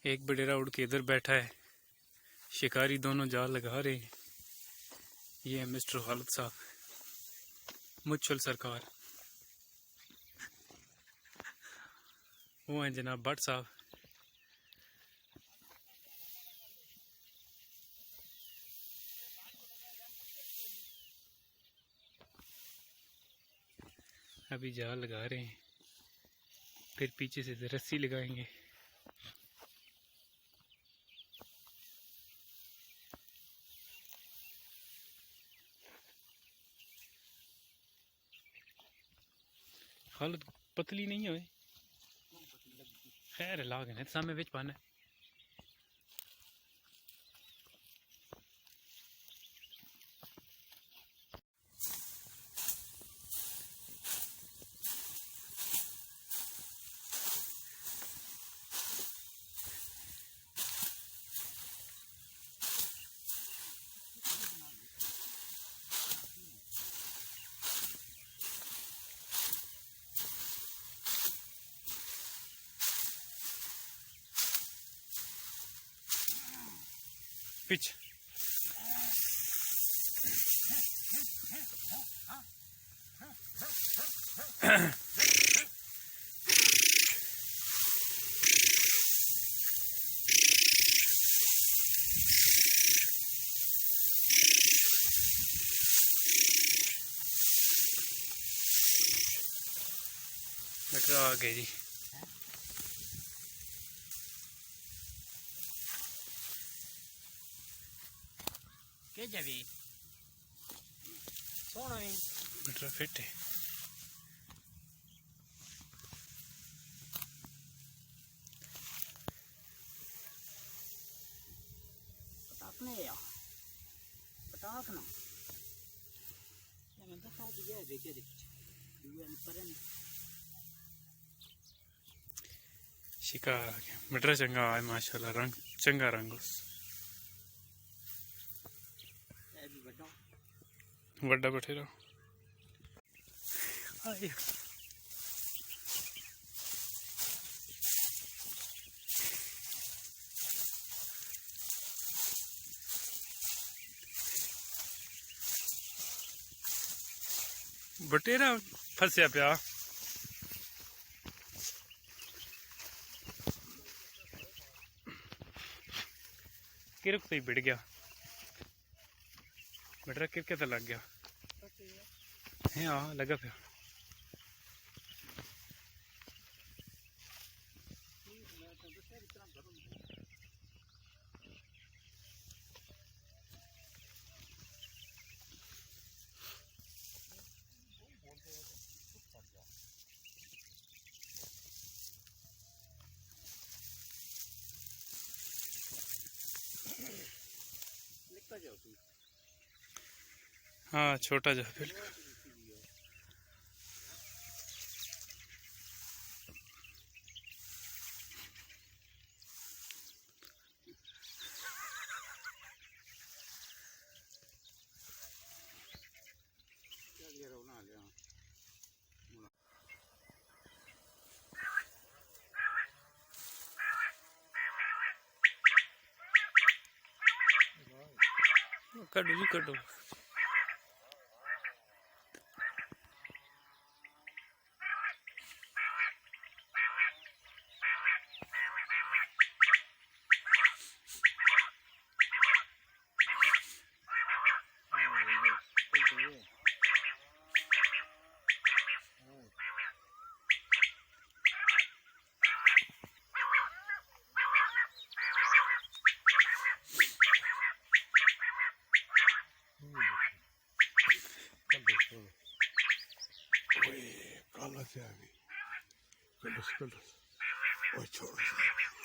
एक बडेरा उड़ के इधर बैठा है। शिकारी दोनों जाल लगा रहे हैं। ये है मिस्टर खालिद साहब, मुच्छल सरकार। वो हैं जनाब भट्ट साहब। अभी जाल लगा रहे हैं, फिर पीछे से रस्सी लगाएंगे। खालिद पतली नहीं है, खैर लाग है सामने बिच पाना। पिच मटर आ गए जी। के जावी सोना है मटर फिट है। पटाख ने या पटाख ना मैं तो साथ गया देखे दुआ पर नहीं शिकार आ गया। मटर चंगा है माशाल्लाह, रंग चंगा रंग उस बड़ा बठेरा। बटेरा फसया पिया। किरक तो ही बिड़ गया, बटेरा किरके तो लग गया है। हाँ लगा पिया। हाँ छोटा जो बिल्कुल। कटो जी कटो। काला से आ गई। कलस कलस और छोड़